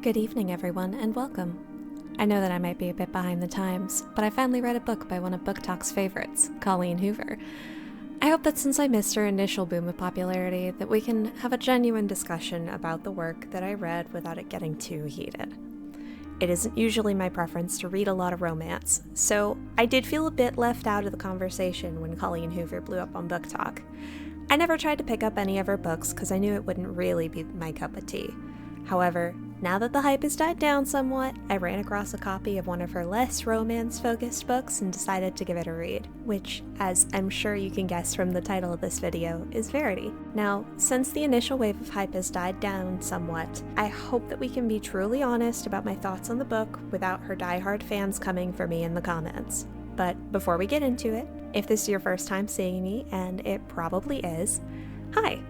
Good evening, everyone, and welcome. I know that I might be a bit behind the times, but I finally read a book by one of BookTok's favorites, Colleen Hoover. I hope that since I missed her initial boom of popularity, that we can have a genuine discussion about the work that I read without it getting too heated. It isn't usually my preference to read a lot of romance, so I did feel a bit left out of the conversation when Colleen Hoover blew up on BookTok. I never tried to pick up any of her books because I knew it wouldn't really be my cup of tea. However, now that the hype has died down somewhat, I ran across a copy of one of her less romance-focused books and decided to give it a read, which, as I'm sure you can guess from the title of this video, is Verity. Now, since the initial wave of hype has died down somewhat, I hope that we can be truly honest about my thoughts on the book without her diehard fans coming for me in the comments. But before we get into it, if this is your first time seeing me, and it probably is, hi!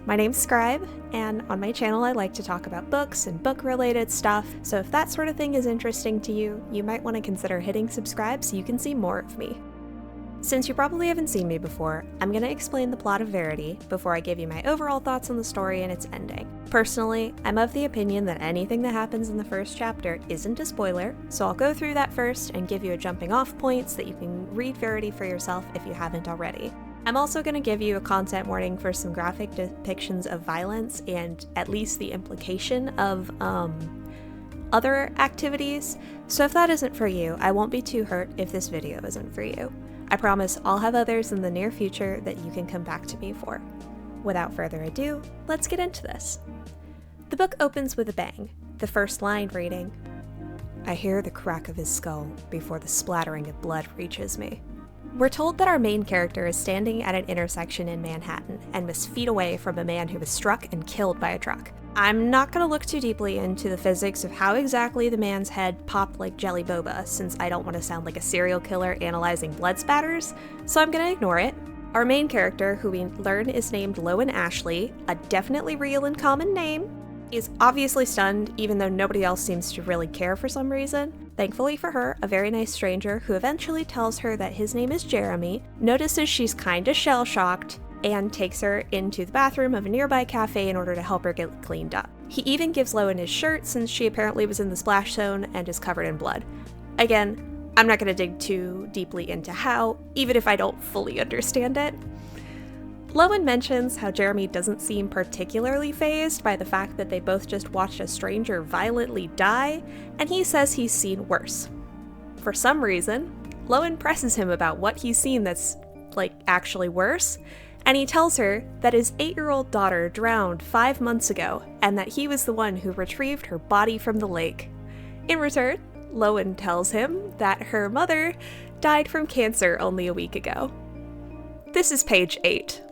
My name's Scribe, and on my channel I like to talk about books and book-related stuff, so if that sort of thing is interesting to you, you might want to consider hitting subscribe so you can see more of me. Since you probably haven't seen me before, I'm going to explain the plot of Verity before I give you my overall thoughts on the story and its ending. Personally, I'm of the opinion that anything that happens in the first chapter isn't a spoiler, so I'll go through that first and give you a jumping off point so that you can read Verity for yourself if you haven't already. I'm also going to give you a content warning for some graphic depictions of violence and at least the implication of other activities, so if that isn't for you, I won't be too hurt if this video isn't for you. I promise I'll have others in the near future that you can come back to me for. Without further ado, let's get into this. The book opens with a bang, the first line reading, "I hear the crack of his skull before the splattering of blood reaches me." We're told that our main character is standing at an intersection in Manhattan and was feet away from a man who was struck and killed by a truck. I'm not going to look too deeply into the physics of how exactly the man's head popped like jelly boba, since I don't want to sound like a serial killer analyzing blood spatters, so I'm going to ignore it. Our main character, who we learn is named Lowen Ashley, a definitely real and common name, is obviously stunned even though nobody else seems to really care for some reason. Thankfully for her, a very nice stranger who eventually tells her that his name is Jeremy, notices she's kinda shell-shocked, and takes her into the bathroom of a nearby cafe in order to help her get cleaned up. He even gives Lowen his shirt since she apparently was in the splash zone and is covered in blood. Again, I'm not gonna dig too deeply into how, even if I don't fully understand it. Lowen mentions how Jeremy doesn't seem particularly fazed by the fact that they both just watched a stranger violently die, and he says he's seen worse. For some reason, Lowen presses him about what he's seen that's, actually worse, and he tells her that his 8-year-old daughter drowned 5 months ago, and that he was the one who retrieved her body from the lake. In return, Lowen tells him that her mother died from cancer only a week ago. This is page 8.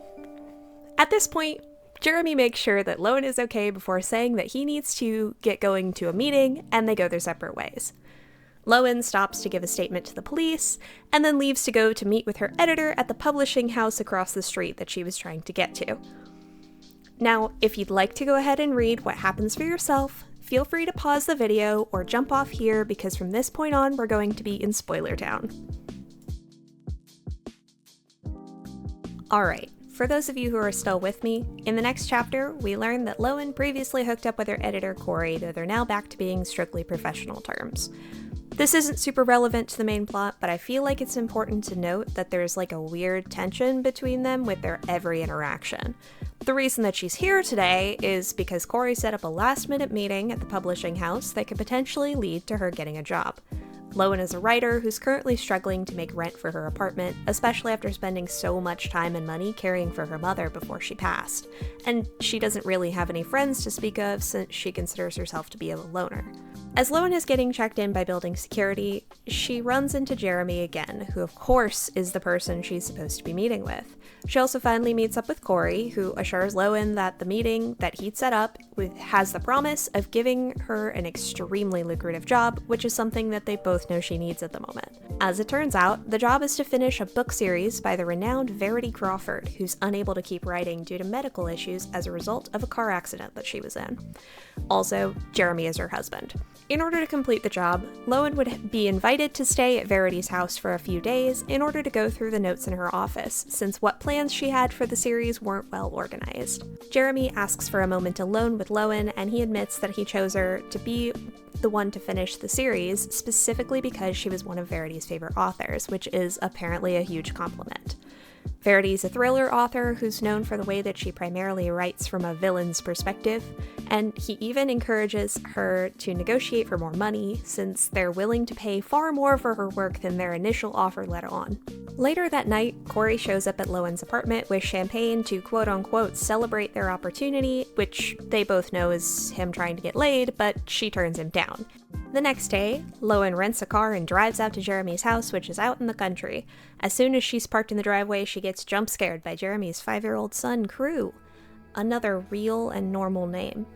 At this point, Jeremy makes sure that Lowen is okay before saying that he needs to get going to a meeting, and they go their separate ways. Lowen stops to give a statement to the police, and then leaves to go to meet with her editor at the publishing house across the street that she was trying to get to. Now, if you'd like to go ahead and read what happens for yourself, feel free to pause the video or jump off here because from this point on, we're going to be in spoiler town. Alright. For those of you who are still with me, in the next chapter, we learn that Lowen previously hooked up with her editor Corey, though they're now back to being strictly professional terms. This isn't super relevant to the main plot, but I feel like it's important to note that there's a weird tension between them with their every interaction. The reason that she's here today is because Corey set up a last-minute meeting at the publishing house that could potentially lead to her getting a job. Lowen is a writer who's currently struggling to make rent for her apartment, especially after spending so much time and money caring for her mother before she passed, and she doesn't really have any friends to speak of since she considers herself to be a loner. As Lowen is getting checked in by building security, she runs into Jeremy again, who of course is the person she's supposed to be meeting with. She also finally meets up with Corey, who assures Lowen that the meeting that he'd set up has the promise of giving her an extremely lucrative job, which is something that they both know she needs at the moment. As it turns out, the job is to finish a book series by the renowned Verity Crawford, who's unable to keep writing due to medical issues as a result of a car accident that she was in. Also, Jeremy is her husband. In order to complete the job, Lowen would be invited to stay at Verity's house for a few days in order to go through the notes in her office, since what plans she had for the series weren't well organized. Jeremy asks for a moment alone with Lowen, and he admits that he chose her to be the one to finish the series, specifically because she was one of Verity's favorite authors, which is apparently a huge compliment. Verity's a thriller author who's known for the way that she primarily writes from a villain's perspective, and he even encourages her to negotiate for more money, since they're willing to pay far more for her work than their initial offer let on. Later that night, Corey shows up at Lowen's apartment with champagne to quote-unquote celebrate their opportunity, which they both know is him trying to get laid, but she turns him down. The next day, Lowen rents a car and drives out to Jeremy's house, which is out in the country. As soon as she's parked in the driveway, she gets jump-scared by Jeremy's 5-year-old son, Crew. Another real and normal name.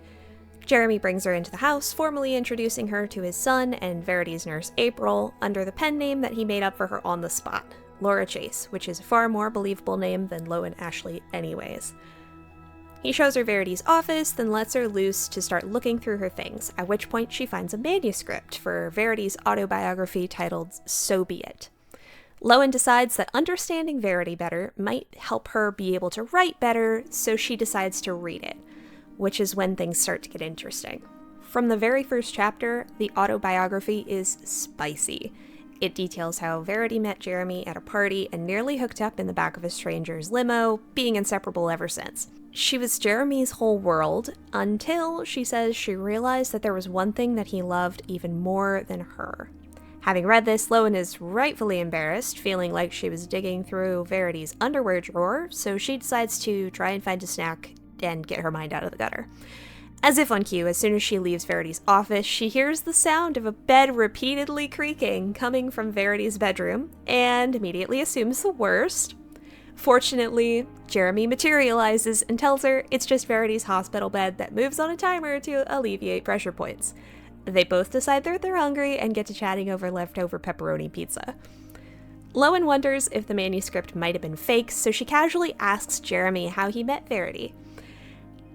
Jeremy brings her into the house, formally introducing her to his son and Verity's nurse, April, under the pen name that he made up for her on the spot, Laura Chase, which is a far more believable name than Lowen Ashley anyways. He shows her Verity's office, then lets her loose to start looking through her things, at which point she finds a manuscript for Verity's autobiography titled So Be It. Lowen decides that understanding Verity better might help her be able to write better, so she decides to read it, which is when things start to get interesting. From the very first chapter, the autobiography is spicy. It details how Verity met Jeremy at a party and nearly hooked up in the back of a stranger's limo, being inseparable ever since. She was Jeremy's whole world until, she says, she realized that there was one thing that he loved even more than her. Having read this, Lowen is rightfully embarrassed, feeling like she was digging through Verity's underwear drawer, so she decides to try and find a snack and get her mind out of the gutter. As if on cue, as soon as she leaves Verity's office, she hears the sound of a bed repeatedly creaking coming from Verity's bedroom, and immediately assumes the worst. Fortunately, Jeremy materializes and tells her it's just Verity's hospital bed that moves on a timer to alleviate pressure points. They both decide they're hungry and get to chatting over leftover pepperoni pizza. Lowen wonders if the manuscript might have been fake, so she casually asks Jeremy how he met Verity.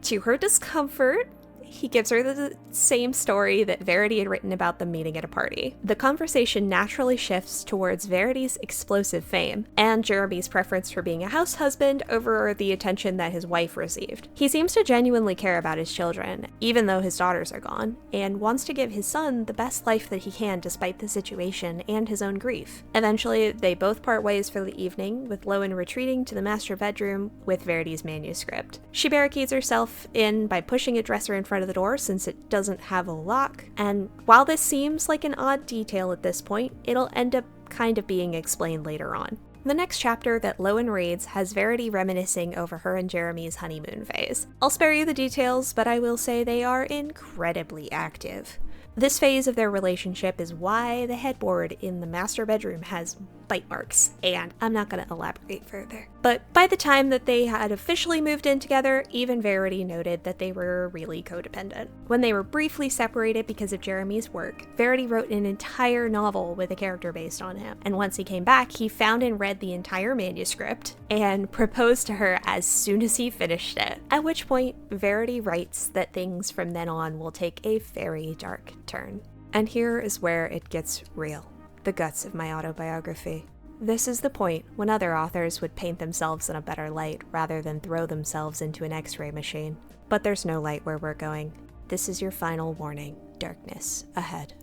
To her discomfort, he gives her the same story that Verity had written about them meeting at a party. The conversation naturally shifts towards Verity's explosive fame, and Jeremy's preference for being a house husband over the attention that his wife received. He seems to genuinely care about his children, even though his daughters are gone, and wants to give his son the best life that he can despite the situation and his own grief. Eventually, they both part ways for the evening, with Lowen retreating to the master bedroom with Verity's manuscript. She barricades herself in by pushing a dresser in front of the door since it doesn't have a lock, and while this seems like an odd detail at this point, it'll end up kind of being explained later on. The next chapter that Lowen reads has Verity reminiscing over her and Jeremy's honeymoon phase. I'll spare you the details, but I will say they are incredibly active. This phase of their relationship is why the headboard in the master bedroom has bite marks, and I'm not going to elaborate further. But by the time that they had officially moved in together, even Verity noted that they were really codependent. When they were briefly separated because of Jeremy's work, Verity wrote an entire novel with a character based on him, and once he came back, he found and read the entire manuscript and proposed to her as soon as he finished it, at which point Verity writes that things from then on will take a very dark turn. And here is where it gets real. The guts of my autobiography. This is the point when other authors would paint themselves in a better light rather than throw themselves into an X-ray machine. But there's no light where we're going. This is your final warning. Darkness ahead.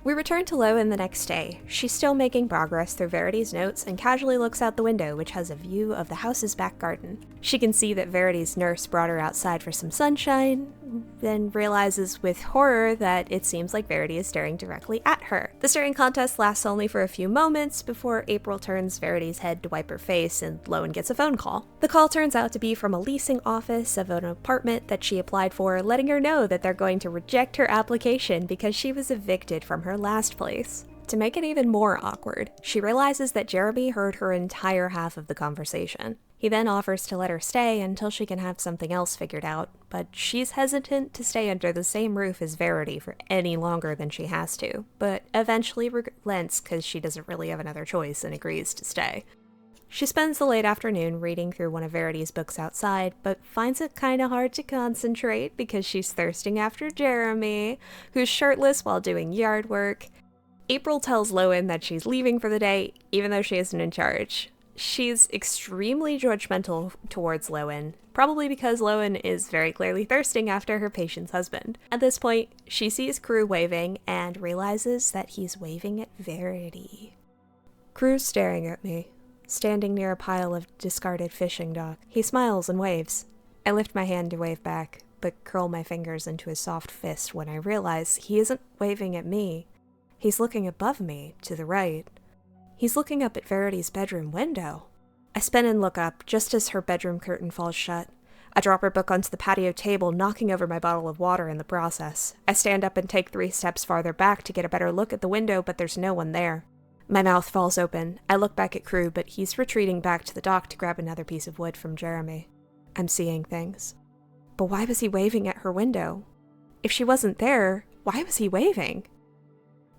We return to Lowen the next day. She's still making progress through Verity's notes and casually looks out the window, which has a view of the house's back garden. She can see that Verity's nurse brought her outside for some sunshine, then realizes with horror that it seems like Verity is staring directly at her. The staring contest lasts only for a few moments before April turns Verity's head to wipe her face and Lowen gets a phone call. The call turns out to be from a leasing office of an apartment that she applied for, letting her know that they're going to reject her application because she was evicted from her last place. To make it even more awkward, she realizes that Jeremy heard her entire half of the conversation. He then offers to let her stay until she can have something else figured out, but she's hesitant to stay under the same roof as Verity for any longer than she has to, but eventually relents because she doesn't really have another choice and agrees to stay. She spends the late afternoon reading through one of Verity's books outside, but finds it kinda hard to concentrate because she's thirsting after Jeremy, who's shirtless while doing yard work. April tells Lowen that she's leaving for the day, even though she isn't in charge. She's extremely judgmental towards Lowen, probably because Lowen is very clearly thirsting after her patient's husband. At this point, she sees Crew waving and realizes that he's waving at Verity. Crew's staring at me, standing near a pile of discarded fishing dock. He smiles and waves. I lift my hand to wave back, but curl my fingers into a soft fist when I realize he isn't waving at me. He's looking above me, to the right. He's looking up at Verity's bedroom window. I spin and look up, just as her bedroom curtain falls shut. I drop her book onto the patio table, knocking over my bottle of water in the process. I stand up and take 3 steps farther back to get a better look at the window, but there's no one there. My mouth falls open. I look back at Crew, but he's retreating back to the dock to grab another piece of wood from Jeremy. I'm seeing things. But why was he waving at her window? If she wasn't there, why was he waving?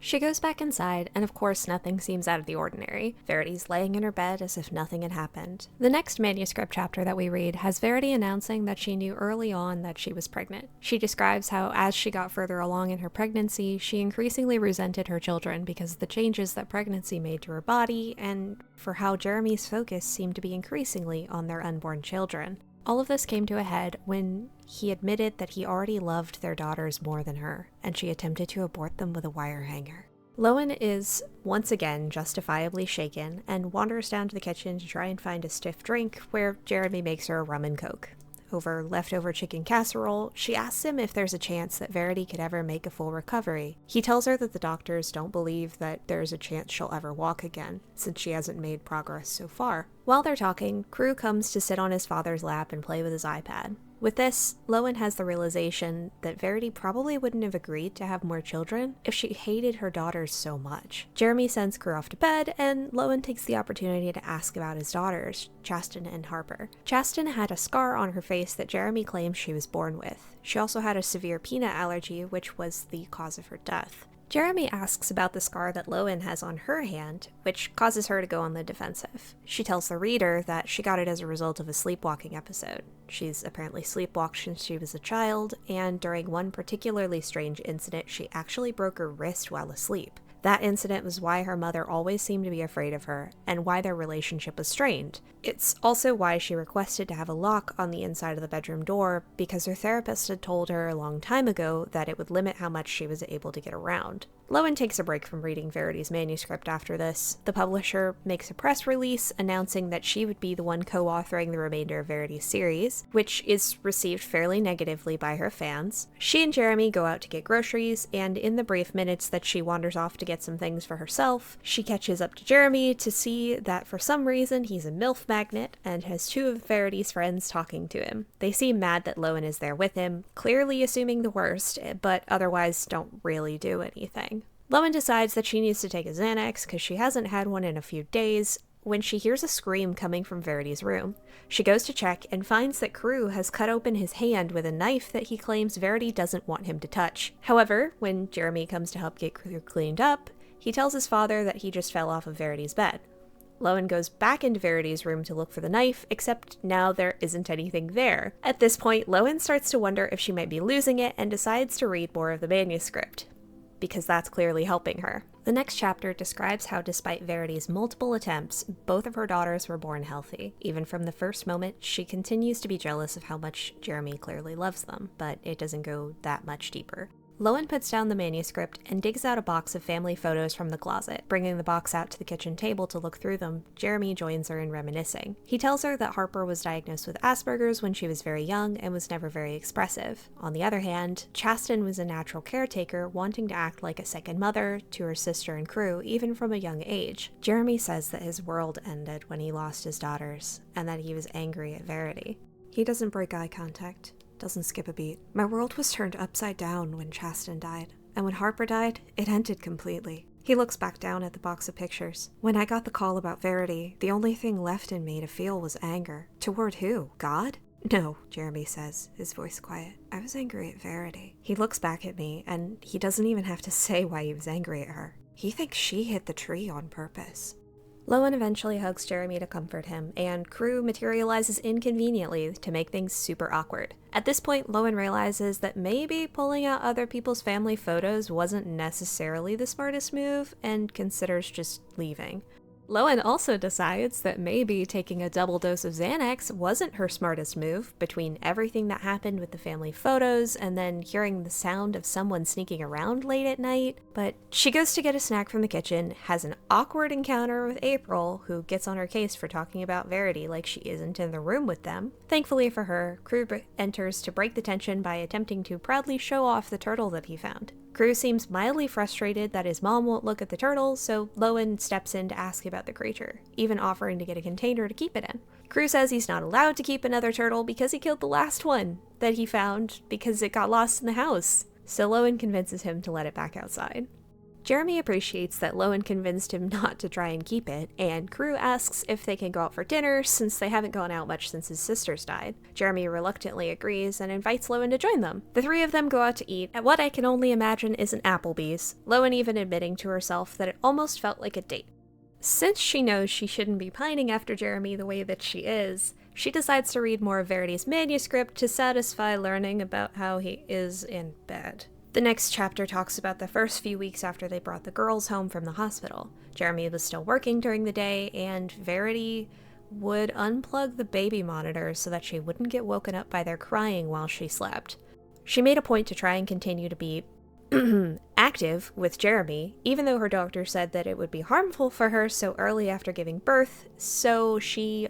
She goes back inside, and of course nothing seems out of the ordinary. Verity's laying in her bed as if nothing had happened. The next manuscript chapter that we read has Verity announcing that she knew early on that she was pregnant. She describes how as she got further along in her pregnancy, she increasingly resented her children because of the changes that pregnancy made to her body, and for how Jeremy's focus seemed to be increasingly on their unborn children. All of this came to a head when he admitted that he already loved their daughters more than her, and she attempted to abort them with a wire hanger. Lowen is once again justifiably shaken and wanders down to the kitchen to try and find a stiff drink, where Jeremy makes her a rum and coke. Over leftover chicken casserole, she asks him if there's a chance that Verity could ever make a full recovery. He tells her that the doctors don't believe that there's a chance she'll ever walk again, since she hasn't made progress so far. While they're talking, Crew comes to sit on his father's lap and play with his iPad. With this, Lowen has the realization that Verity probably wouldn't have agreed to have more children if she hated her daughters so much. Jeremy sends Crew off to bed, and Lowen takes the opportunity to ask about his daughters, Chasten and Harper. Chasten had a scar on her face that Jeremy claims she was born with. She also had a severe peanut allergy, which was the cause of her death. Jeremy asks about the scar that Lowen has on her hand, which causes her to go on the defensive. She tells the reader that she got it as a result of a sleepwalking episode. She's apparently sleepwalked since she was a child, and during one particularly strange incident, she actually broke her wrist while asleep. That incident was why her mother always seemed to be afraid of her, and why their relationship was strained. It's also why she requested to have a lock on the inside of the bedroom door, because her therapist had told her a long time ago that it would limit how much she was able to get around. Lowen takes a break from reading Verity's manuscript after this. The publisher makes a press release announcing that she would be the one co-authoring the remainder of Verity's series, which is received fairly negatively by her fans. She and Jeremy go out to get groceries, and in the brief minutes that she wanders off to get some things for herself, she catches up to Jeremy to see that for some reason he's a MILF magnet and has 2 of Verity's friends talking to him. They seem mad that Lowen is there with him, clearly assuming the worst, but otherwise don't really do anything. Lowen decides that she needs to take a Xanax because she hasn't had one in a few days, when she hears a scream coming from Verity's room. She goes to check and finds that Crew has cut open his hand with a knife that he claims Verity doesn't want him to touch. However, when Jeremy comes to help get Crew cleaned up, he tells his father that he just fell off of Verity's bed. Lowen goes back into Verity's room to look for the knife, except now there isn't anything there. At this point, Lowen starts to wonder if she might be losing it and decides to read more of the manuscript, because that's clearly helping her. The next chapter describes how despite Verity's multiple attempts, both of her daughters were born healthy. Even from the first moment, she continues to be jealous of how much Jeremy clearly loves them, but it doesn't go that much deeper. Lowen puts down the manuscript and digs out a box of family photos from the closet. Bringing the box out to the kitchen table to look through them, Jeremy joins her in reminiscing. He tells her that Harper was diagnosed with Asperger's when she was very young and was never very expressive. On the other hand, Chasten was a natural caretaker, wanting to act like a second mother to her sister and Crew, even from a young age. Jeremy says that his world ended when he lost his daughters, and that he was angry at Verity. He doesn't break eye contact. Doesn't skip a beat. My world was turned upside down when Chasten died, and when Harper died, it ended completely. He looks back down at the box of pictures. When I got the call about Verity, the only thing left in me to feel was anger. Toward who? God? No, Jeremy says, his voice quiet. I was angry at Verity. He looks back at me, and he doesn't even have to say why he was angry at her. He thinks she hit the tree on purpose. Lowen eventually hugs Jeremy to comfort him, and Crew materializes inconveniently to make things super awkward. At this point, Lowen realizes that maybe pulling out other people's family photos wasn't necessarily the smartest move, and considers just leaving. Lowen also decides that maybe taking a double dose of Xanax wasn't her smartest move, between everything that happened with the family photos and then hearing the sound of someone sneaking around late at night. But she goes to get a snack from the kitchen, has an awkward encounter with April, who gets on her case for talking about Verity like she isn't in the room with them. Thankfully for her, Crew enters to break the tension by attempting to proudly show off the turtle that he found. Crew seems mildly frustrated that his mom won't look at the turtle, so Lowen steps in to ask about the creature, even offering to get a container to keep it in. Crew says he's not allowed to keep another turtle because he killed the last one that he found because it got lost in the house, so Lowen convinces him to let it back outside. Jeremy appreciates that Lowen convinced him not to try and keep it, and Crew asks if they can go out for dinner since they haven't gone out much since his sisters died. Jeremy reluctantly agrees and invites Lowen to join them. The three of them go out to eat at what I can only imagine is an Applebee's, Lowen even admitting to herself that it almost felt like a date. Since she knows she shouldn't be pining after Jeremy the way that she is, she decides to read more of Verity's manuscript to satisfy learning about how he is in bed. The next chapter talks about the first few weeks after they brought the girls home from the hospital. Jeremy was still working during the day, and Verity would unplug the baby monitor so that she wouldn't get woken up by their crying while she slept. She made a point to try and continue to be active with Jeremy, even though her doctor said that it would be harmful for her so early after giving birth, so she,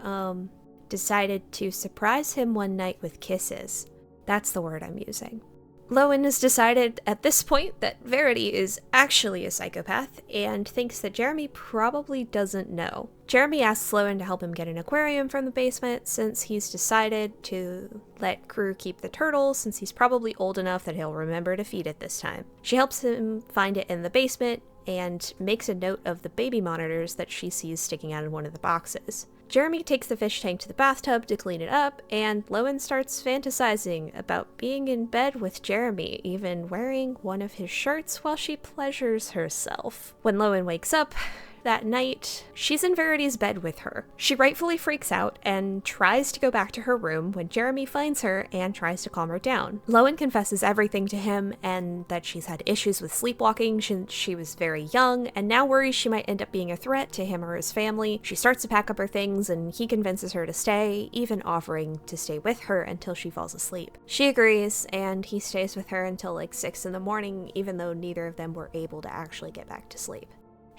decided to surprise him one night with kisses. That's the word I'm using. Lowen has decided at this point that Verity is actually a psychopath and thinks that Jeremy probably doesn't know. Jeremy asks Lowen to help him get an aquarium from the basement since he's decided to let Crew keep the turtle since he's probably old enough that he'll remember to feed it this time. She helps him find it in the basement and makes a note of the baby monitors that she sees sticking out of one of the boxes. Jeremy takes the fish tank to the bathtub to clean it up, and Lowen starts fantasizing about being in bed with Jeremy, even wearing one of his shirts while she pleasures herself. When Lowen wakes up that night, she's in Verity's bed with her. She rightfully freaks out and tries to go back to her room when Jeremy finds her and tries to calm her down. Lowen confesses everything to him and that she's had issues with sleepwalking since she was very young and now worries she might end up being a threat to him or his family. She starts to pack up her things and he convinces her to stay, even offering to stay with her until she falls asleep. She agrees and he stays with her until like 6 in the morning, even though neither of them were able to actually get back to sleep.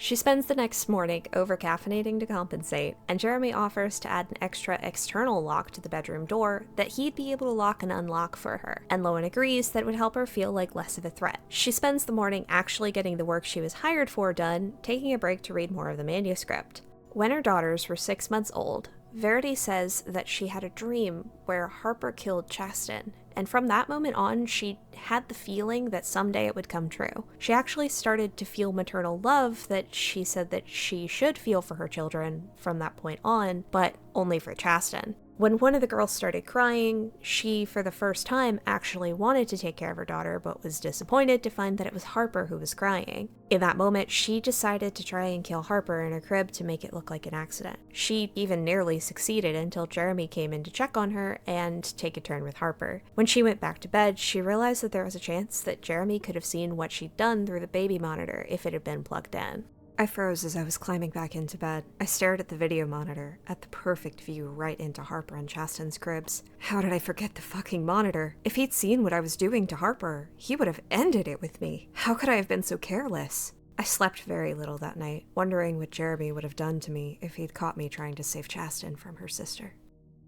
She spends the next morning over-caffeinating to compensate, and Jeremy offers to add an extra external lock to the bedroom door that he'd be able to lock and unlock for her, and Lowen agrees that it would help her feel like less of a threat. She spends the morning actually getting the work she was hired for done, taking a break to read more of the manuscript. When her daughters were 6 months old, Verity says that she had a dream where Harper killed Chasten, and from that moment on, she had the feeling that someday it would come true. She actually started to feel maternal love that she said that she should feel for her children from that point on, but only for Chasten. When one of the girls started crying, she, for the first time, actually wanted to take care of her daughter, but was disappointed to find that it was Harper who was crying. In that moment, she decided to try and kill Harper in her crib to make it look like an accident. She even nearly succeeded until Jeremy came in to check on her and take a turn with Harper. When she went back to bed, she realized that there was a chance that Jeremy could have seen what she'd done through the baby monitor if it had been plugged in. I froze as I was climbing back into bed. I stared at the video monitor, at the perfect view right into Harper and Chasten's cribs. How did I forget the fucking monitor? If he'd seen what I was doing to Harper, he would have ended it with me. How could I have been so careless? I slept very little that night, wondering what Jeremy would have done to me if he'd caught me trying to save Chasten from her sister.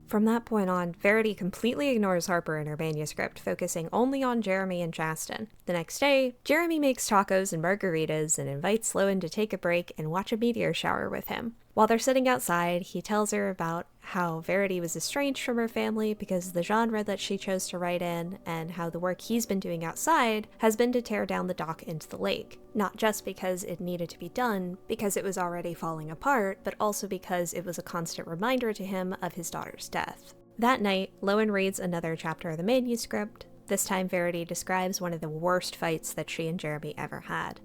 From that point on, Verity completely ignores Harper in her manuscript, focusing only on Jeremy and Chasten. The next day, Jeremy makes tacos and margaritas and invites Lowen to take a break and watch a meteor shower with him. While they're sitting outside, he tells her about how Verity was estranged from her family because of the genre that she chose to write in, and how the work he's been doing outside has been to tear down the dock into the lake. Not just because it needed to be done, because it was already falling apart, but also because it was a constant reminder to him of his daughter's death. That night, Lowen reads another chapter of the manuscript. This time Verity describes one of the worst fights that she and Jeremy ever had.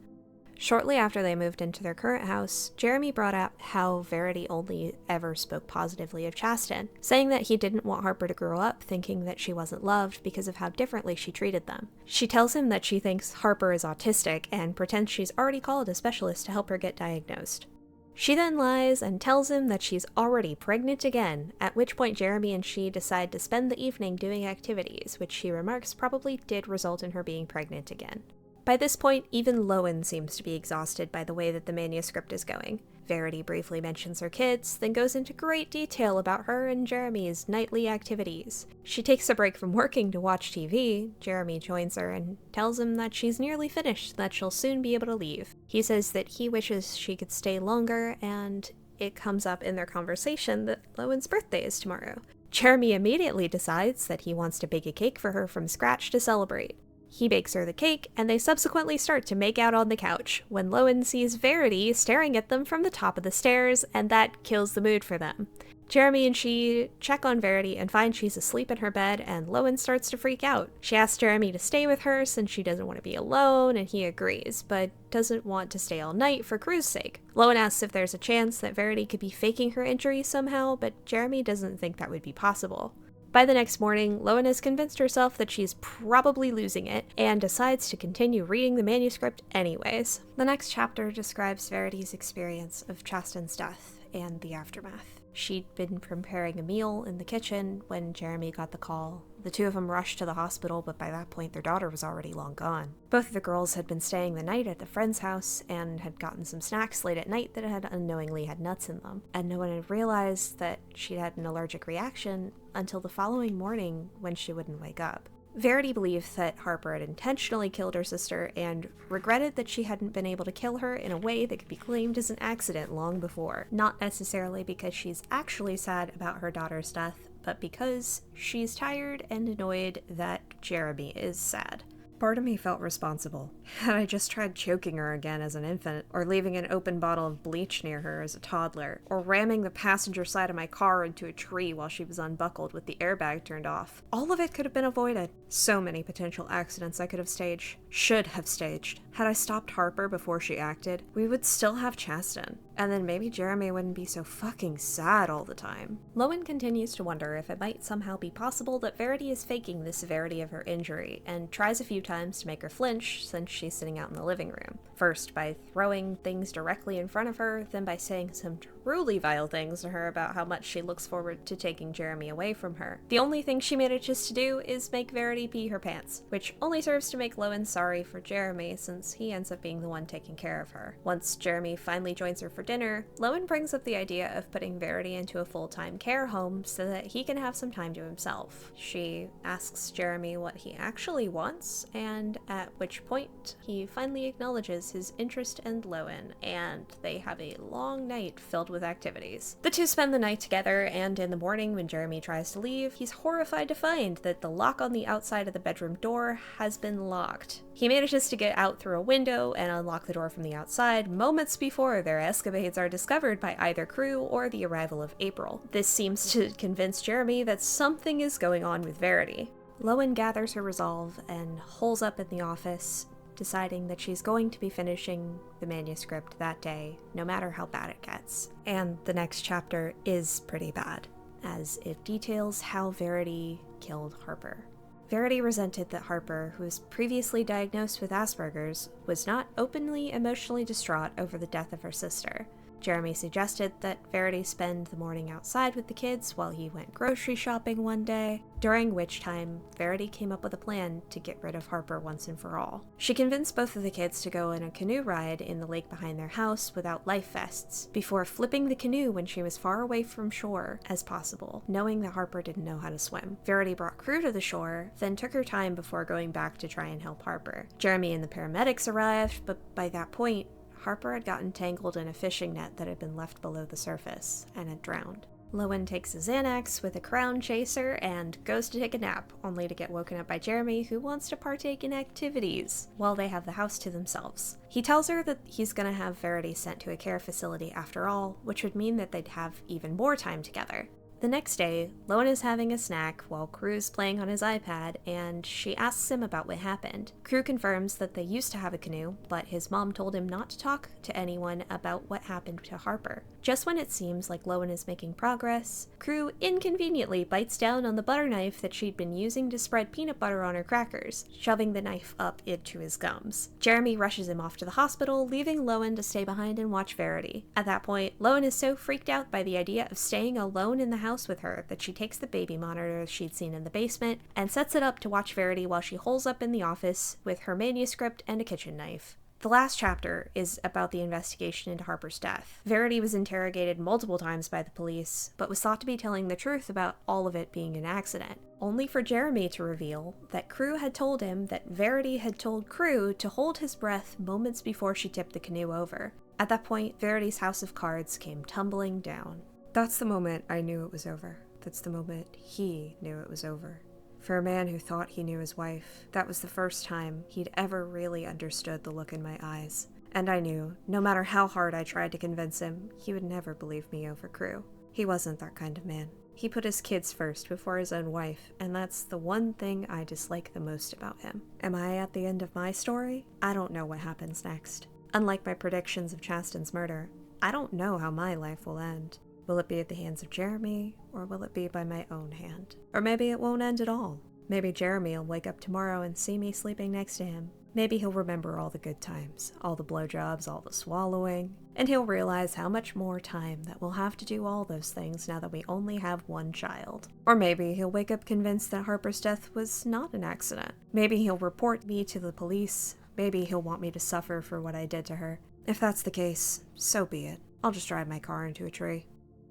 Shortly after they moved into their current house, Jeremy brought up how Verity only ever spoke positively of Chasten, saying that he didn't want Harper to grow up thinking that she wasn't loved because of how differently she treated them. She tells him that she thinks Harper is autistic and pretends she's already called a specialist to help her get diagnosed. She then lies and tells him that she's already pregnant again, at which point Jeremy and she decide to spend the evening doing activities, which she remarks probably did result in her being pregnant again. By this point, even Lowen seems to be exhausted by the way that the manuscript is going. Verity briefly mentions her kids, then goes into great detail about her and Jeremy's nightly activities. She takes a break from working to watch TV. Jeremy joins her and tells him that she's nearly finished, that she'll soon be able to leave. He says that he wishes she could stay longer, and it comes up in their conversation that Lowen's birthday is tomorrow. Jeremy immediately decides that he wants to bake a cake for her from scratch to celebrate. He bakes her the cake, and they subsequently start to make out on the couch, when Lowen sees Verity staring at them from the top of the stairs, and that kills the mood for them. Jeremy and she check on Verity and find she's asleep in her bed, and Lowen starts to freak out. She asks Jeremy to stay with her since she doesn't want to be alone, and he agrees, but doesn't want to stay all night for Crew's sake. Lowen asks if there's a chance that Verity could be faking her injury somehow, but Jeremy doesn't think that would be possible. By the next morning, Lowen has convinced herself that she's probably losing it, and decides to continue reading the manuscript anyways. The next chapter describes Verity's experience of Chasten's death and the aftermath. She'd been preparing a meal in the kitchen when Jeremy got the call. The two of them rushed to the hospital, but by that point their daughter was already long gone. Both of the girls had been staying the night at the friend's house and had gotten some snacks late at night that had unknowingly had nuts in them, and no one had realized that she'd had an allergic reaction until the following morning when she wouldn't wake up. Verity believed that Harper had intentionally killed her sister and regretted that she hadn't been able to kill her in a way that could be claimed as an accident long before. Not necessarily because she's actually sad about her daughter's death, but because she's tired and annoyed that Jeremy is sad. Part of me felt responsible. Had I just tried choking her again as an infant, or leaving an open bottle of bleach near her as a toddler, or ramming the passenger side of my car into a tree while she was unbuckled with the airbag turned off. All of it could have been avoided. So many potential accidents I could have staged. Should have staged. Had I stopped Harper before she acted, we would still have Chasten. And then maybe Jeremy wouldn't be so fucking sad all the time. Lowen continues to wonder if it might somehow be possible that Verity is faking the severity of her injury, and tries a few times to make her flinch since she's sitting out in the living room. First by throwing things directly in front of her, then by saying some truly vile things to her about how much she looks forward to taking Jeremy away from her. The only thing she manages to do is make Verity pee her pants, which only serves to make Lowen sorry for Jeremy since he ends up being the one taking care of her. Once Jeremy finally joins her for dinner, Lowen brings up the idea of putting Verity into a full-time care home so that he can have some time to himself. She asks Jeremy what he actually wants, and at which point he finally acknowledges his interest in Lowen, and they have a long night filled with activities. The two spend the night together, and in the morning when Jeremy tries to leave, he's horrified to find that the lock on the outside of the bedroom door has been locked. He manages to get out through a window and unlock the door from the outside moments before their escapades are discovered by either Crew or the arrival of April. This seems to convince Jeremy that something is going on with Verity. Lowen gathers her resolve and holes up in the office, deciding that she's going to be finishing the manuscript that day, no matter how bad it gets. And the next chapter is pretty bad, as it details how Verity killed Harper. Verity resented that Harper, who was previously diagnosed with Asperger's, was not openly emotionally distraught over the death of her sister. Jeremy suggested that Verity spend the morning outside with the kids while he went grocery shopping one day, during which time Verity came up with a plan to get rid of Harper once and for all. She convinced both of the kids to go on a canoe ride in the lake behind their house without life vests, before flipping the canoe when she was far away from shore as possible, knowing that Harper didn't know how to swim. Verity brought Crew to the shore, then took her time before going back to try and help Harper. Jeremy and the paramedics arrived, but by that point, Harper had gotten tangled in a fishing net that had been left below the surface and had drowned. Lowen takes a Xanax with a crown chaser and goes to take a nap, only to get woken up by Jeremy, who wants to partake in activities while they have the house to themselves. He tells her that he's gonna have Verity sent to a care facility after all, which would mean that they'd have even more time together. The next day, Lowen is having a snack while Cru's playing on his iPad, and she asks him about what happened. Cru confirms that they used to have a canoe, but his mom told him not to talk to anyone about what happened to Harper. Just when it seems like Lowen is making progress, Cru inconveniently bites down on the butter knife that she'd been using to spread peanut butter on her crackers, shoving the knife up into his gums. Jeremy rushes him off to the hospital, leaving Lowen to stay behind and watch Verity. At that point, Lowen is so freaked out by the idea of staying alone in the house with her that she takes the baby monitor she'd seen in the basement and sets it up to watch Verity while she holes up in the office with her manuscript and a kitchen knife. The last chapter is about the investigation into Harper's death. Verity was interrogated multiple times by the police, but was thought to be telling the truth about all of it being an accident, only for Jeremy to reveal that Cru had told him that Verity had told Cru to hold his breath moments before she tipped the canoe over. At that point, Verity's house of cards came tumbling down. That's the moment I knew it was over. That's the moment he knew it was over. For a man who thought he knew his wife, that was the first time he'd ever really understood the look in my eyes. And I knew, no matter how hard I tried to convince him, he would never believe me over Cru. He wasn't that kind of man. He put his kids first before his own wife, and that's the one thing I dislike the most about him. Am I at the end of my story? I don't know what happens next. Unlike my predictions of Chasten's murder, I don't know how my life will end. Will it be at the hands of Jeremy, or will it be by my own hand? Or maybe it won't end at all. Maybe Jeremy will wake up tomorrow and see me sleeping next to him. Maybe he'll remember all the good times, all the blowjobs, all the swallowing, and he'll realize how much more time that we'll have to do all those things now that we only have one child. Or maybe he'll wake up convinced that Harper's death was not an accident. Maybe he'll report me to the police. Maybe he'll want me to suffer for what I did to her. If that's the case, so be it. I'll just drive my car into a tree.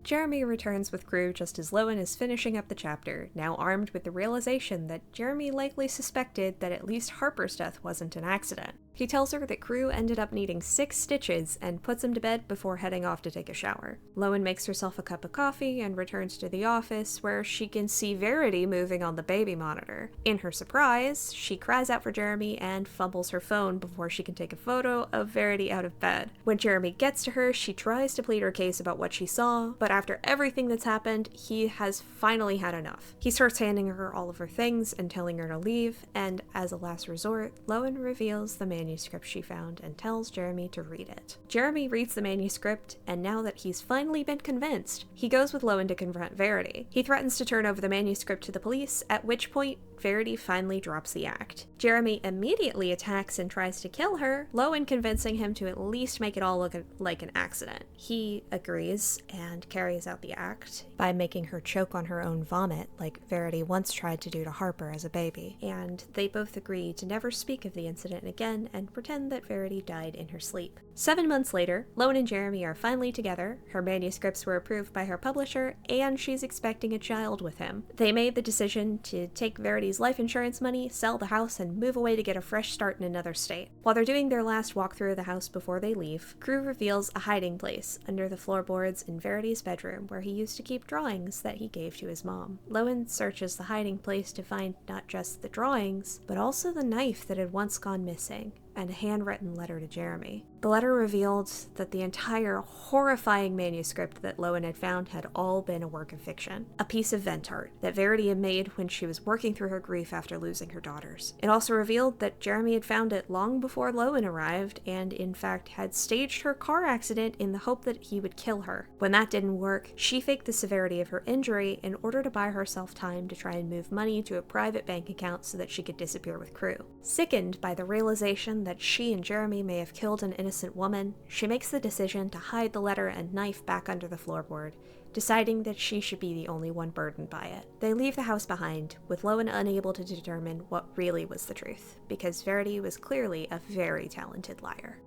Jeremy returns with Cru just as Lowen is finishing up the chapter, now armed with the realization that Jeremy likely suspected that at least Harper's death wasn't an accident. He tells her that Cru ended up needing 6 stitches and puts him to bed before heading off to take a shower. Lowen makes herself a cup of coffee and returns to the office, where she can see Verity moving on the baby monitor. In her surprise, she cries out for Jeremy and fumbles her phone before she can take a photo of Verity out of bed. When Jeremy gets to her, she tries to plead her case about what she saw, but after everything that's happened, he has finally had enough. He starts handing her all of her things and telling her to leave, and as a last resort, Lowen reveals the manuscript she found and tells Jeremy to read it. Jeremy reads the manuscript, and now that he's finally been convinced, he goes with Lowen to confront Verity. He threatens to turn over the manuscript to the police, at which point Verity finally drops the act. Jeremy immediately attacks and tries to kill her, Lowen convincing him to at least make it all look like an accident. He agrees and carries out the act by making her choke on her own vomit like Verity once tried to do to Harper as a baby, and they both agree to never speak of the incident again and pretend that Verity died in her sleep. 7 months later, Lowen and Jeremy are finally together, her manuscripts were approved by her publisher, and she's expecting a child with him. They made the decision to take Verity's life insurance money, sell the house, and move away to get a fresh start in another state. While they're doing their last walkthrough of the house before they leave, Cru reveals a hiding place under the floorboards in Verity's bedroom where he used to keep drawings that he gave to his mom. Lowen searches the hiding place to find not just the drawings, but also the knife that had once gone missing, and a handwritten letter to Jeremy. The letter revealed that the entire horrifying manuscript that Lowen had found had all been a work of fiction, a piece of vent art that Verity had made when she was working through her grief after losing her daughters. It also revealed that Jeremy had found it long before Lowen arrived, and in fact had staged her car accident in the hope that he would kill her. When that didn't work, she faked the severity of her injury in order to buy herself time to try and move money to a private bank account so that she could disappear with Cru. Sickened by the realization that she and Jeremy may have killed an innocent woman, she makes the decision to hide the letter and knife back under the floorboard, deciding that she should be the only one burdened by it. They leave the house behind, with Lowen unable to determine what really was the truth, because Verity was clearly a very talented liar.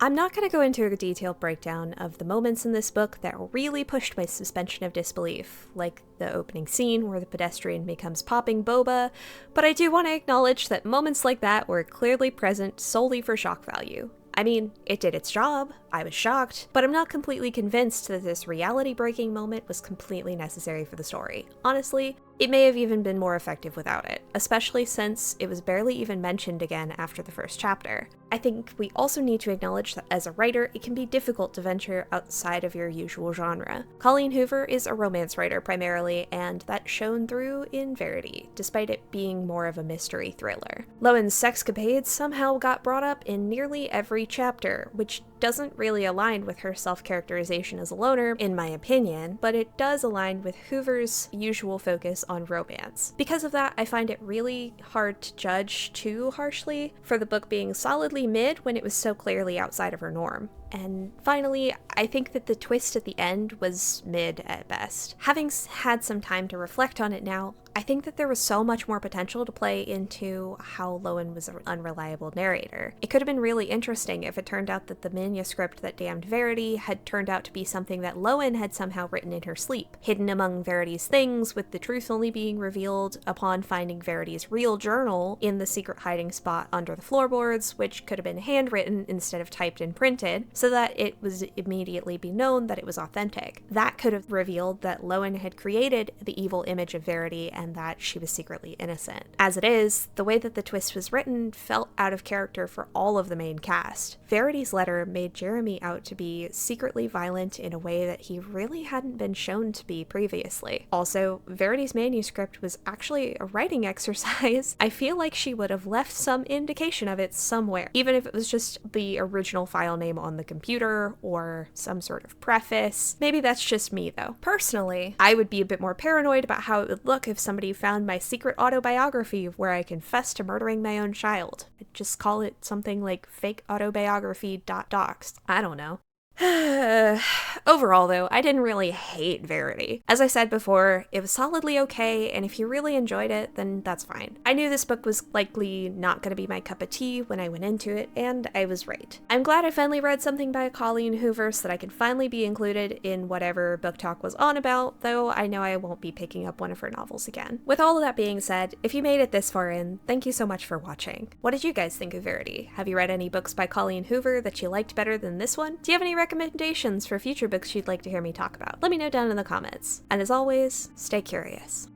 I'm not going to go into a detailed breakdown of the moments in this book that really pushed my suspension of disbelief, like the opening scene where the pedestrian becomes popping boba, but I do want to acknowledge that moments like that were clearly present solely for shock value. I mean, it did its job, I was shocked, but I'm not completely convinced that this reality-breaking moment was completely necessary for the story. Honestly, it may have even been more effective without it, especially since it was barely even mentioned again after the first chapter. I think we also need to acknowledge that as a writer, it can be difficult to venture outside of your usual genre. Colleen Hoover is a romance writer primarily, and that shone through in Verity, despite it being more of a mystery thriller. Lowen's sexcapades somehow got brought up in nearly every chapter, which doesn't really align with her self-characterization as a loner, in my opinion, but it does align with Hoover's usual focus on romance. Because of that, I find it really hard to judge too harshly for the book being solidly mid when it was so clearly outside of her norm. And finally, I think that the twist at the end was mid at best. Having had some time to reflect on it now, I think that there was so much more potential to play into how Lowen was an unreliable narrator. It could have been really interesting if it turned out that the manuscript that damned Verity had turned out to be something that Lowen had somehow written in her sleep, hidden among Verity's things, with the truth only being revealed upon finding Verity's real journal in the secret hiding spot under the floorboards, which could have been handwritten instead of typed and printed, so that it was immediately be known that it was authentic. That could have revealed that Lowen had created the evil image of Verity and that she was secretly innocent. As it is, the way that the twist was written felt out of character for all of the main cast. Verity's letter made Jeremy out to be secretly violent in a way that he really hadn't been shown to be previously. Also, Verity's manuscript was actually a writing exercise. I feel like she would have left some indication of it somewhere, even if it was just the original file name on the computer or some sort of preface. Maybe that's just me though. Personally, I would be a bit more paranoid about how it would look if somebody found my secret autobiography where I confessed to murdering my own child. I'd just call it something like fake autobiography.docs. I don't know. Overall, though, I didn't really hate Verity. As I said before, it was solidly okay, and if you really enjoyed it, then that's fine. I knew this book was likely not going to be my cup of tea when I went into it, and I was right. I'm glad I finally read something by Colleen Hoover so that I can finally be included in whatever Book Talk was on about, though I know I won't be picking up one of her novels again. With all of that being said, if you made it this far in, thank you so much for watching. What did you guys think of Verity? Have you read any books by Colleen Hoover that you liked better than this one? Do you have any recommendations for future books you'd like to hear me talk about? Let me know down in the comments. And as always, stay curious.